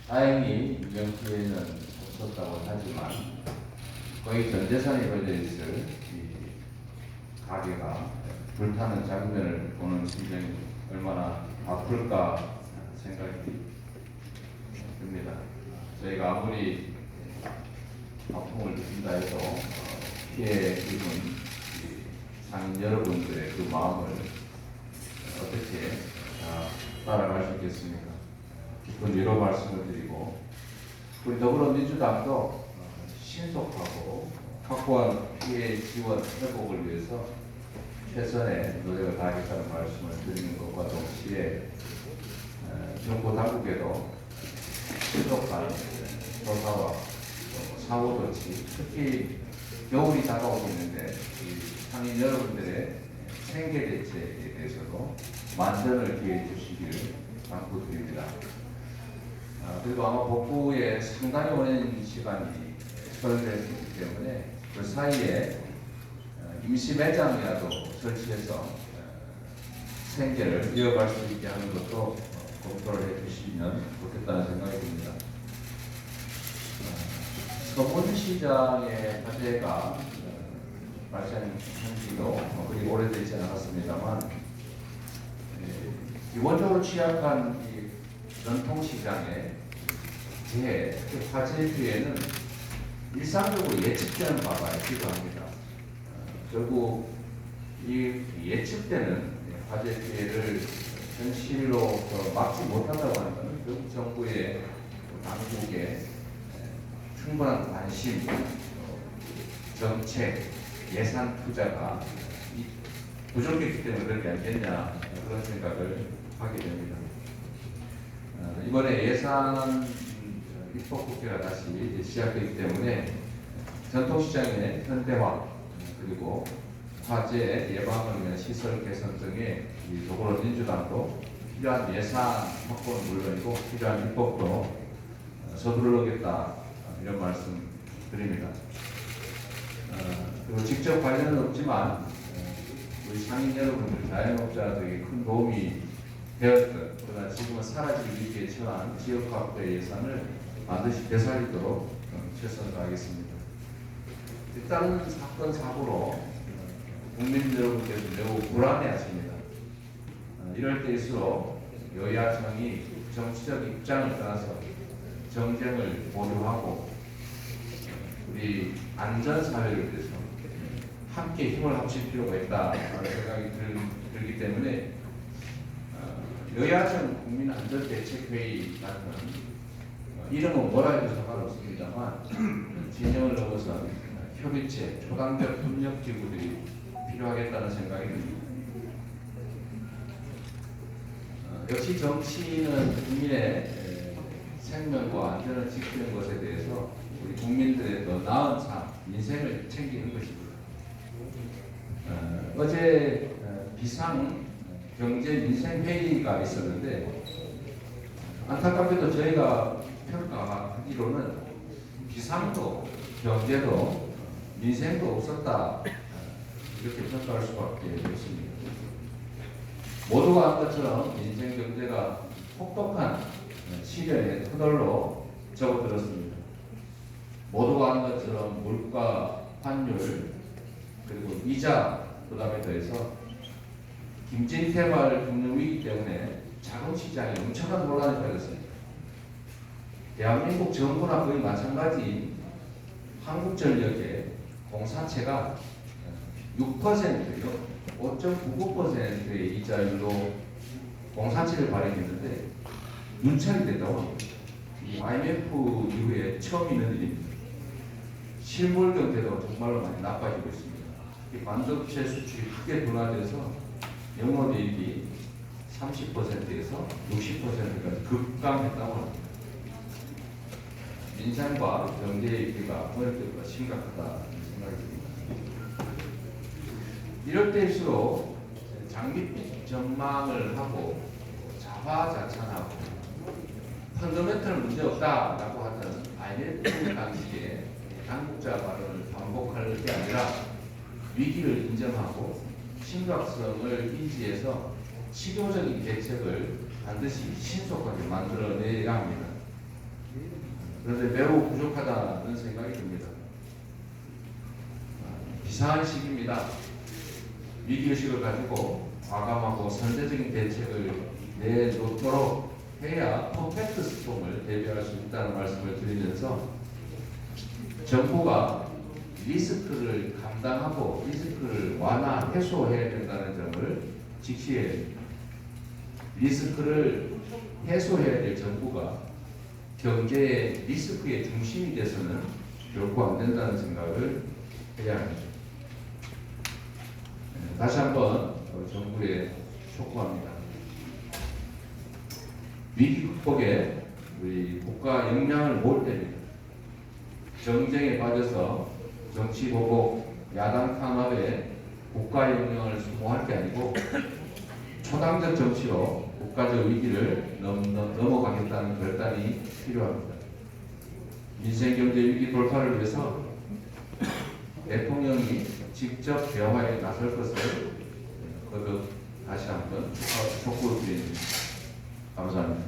다행히 인명 피해는 없었다고 하지만 거의 전 재산이 걸려있을 이 가게가 불타는 장면을 보는 심정이 얼마나 아플까 생각이 듭니다. 저희가 아무리 아픔을 느낀다 해도 피해 입은 상인 여러분들의 그 마음을 어떻게 따라갈 수 있겠습니까? 깊은 위로 말씀을 드리고, 우리 더불어민주당도 신속하고 확고한 피해 지원 회복을 위해서 최선의 노력을 다하겠다는 말씀을 드리는 것과 동시에 정부 당국에도 신속한 조사와 사후 조치, 특히 겨울이 다가오고 있는데 이 상인 여러분들의 생계 대책에 대해서도 만전을 기해 주시기를 당부드립니다. 그리고 아마 복구에 상당히 오랜 시간이 소요됐기 때문에 그 사이에 임시 매장이라도 설치해서 생계를 이어갈 수 있게 하는 것도 검토를 해주시면 좋겠다는 생각이 듭니다. 서문시장의 화재가 발생한 지도 그리 오래되지 않았습니다만 기본적으로 취약한 이 전통시장의 재해, 특히 화재 피해는 일상적으로 예측되는 바가 있기도 합니다. 결국 이 예측되는 화재 피해를 현실로 막지 못한다고 하는 것은 결국 정부의 당국의 충분한 관심, 정책, 예산 투자가 부족했기 때문에 그렇게 아니겠냐 그런 생각을 하게 됩니다. 이번에 예산 입법국회가 다시 시작되기 때문에 전통시장의 현대화 그리고 화재 예방을 위한 시설 개선 등의 더불어민주당도 필요한 예산 확보는 물론이고 필요한 입법도 서두르겠다 이런 말씀 드립니다. 그리고 직접 관련은 없지만 우리 상인 여러분들, 자영업자들에게 큰 도움이 되었던 그러나 지금은 사라지기 위기에 처한 지역화폐 예산을 반드시 되살리도록 최선을 다하겠습니다. 일단은 사건 사고로 국민 여러분께서 매우 불안해하십니다. 이럴 때일수록 여야정이 정치적 입장을 떠나서 정쟁을 보류하고 우리 안전사회를 위해서 함께 힘을 합칠 필요가 있다는 생각이 들기 때문에 여야정 국민안전대책회의 같은 이름은 뭐라 해도 상관없습니다만 진영을 넘어서 협의체, 초당적 협력기구들이 필요하겠다는 생각이 듭니다. 역시 정치는 국민의 생명과 안전을 지키는 것에 대해서 우리 국민들의 더 나은 삶, 민생을 챙기는 것입니다. 어제 비상 경제민생회의가 있었는데 안타깝게도 저희가 평가하기로는 비상도 경제도 민생도 없었다 이렇게 평가할 수밖에 없습니다. 모두가 한 것처럼 민생 경제가 혹독한 시련의 터널로 접어들었습니다. 모두가 한 것처럼 물가, 환율, 그리고 이자 부담에 더해서 김진태발 금융위기 때문에 자금시장이 엄청난 논란에 빠졌습니다. 대한민국 정부나 거의 마찬가지인 한국전력의 공사채가 6%요, 5.99%의 이자율로 공사채를 발행했는데 눈차이 됐다고 합니다. 이 IMF 이후에 처음 있는 일입니다. 실물 경제도 정말로 많이 나빠지고 있습니다. 반도체 수출이 크게 둔화돼서 영업이익이 30%에서 60%까지 급감했다고 합니다. 민생과 경제의 위기가 어느 때보다 심각하다는 생각이 듭니다. 이럴 때일수록 장밋빛 전망을 하고 자화자찬하고 펀더멘털 문제 없다라고 하던 IMF 당시에 당국자 발언을 반복할 게 아니라 위기를 인정하고 심각성을 인지해서 실효적인 대책을 반드시 신속하게 만들어내야 합니다. 그런데 매우 부족하다는 생각이 듭니다. 비상한 시기입니다. 위기의식을 가지고 과감하고 선제적인 대책을 내놓도록 해야 퍼펙트 스톰을 대비할 수 있다는 말씀을 드리면서 정부가 리스크를 감당하고 리스크를 해소해야 된다는 점을 직시해야 됩니다. 리스크를 해소해야 될 정부가 경제의 리스크의 중심이 돼서는 결코 안 된다는 생각을 해야 합니다. 다시 한번 정부에 촉구합니다. 위기 극복에 우리 국가 역량을 모을 때입니다. 정쟁에 빠져서 정치 보복, 야당 탄압에 국가 역량을 소모할 게 아니고 초당적 정치로 국가적 위기를 넘어가겠다는 결단이 필요합니다. 민생 경제 위기 돌파를 위해서 대통령이 직접 대화에 나설 것을 거듭 다시 한번 촉구드립니다. 감사합니다.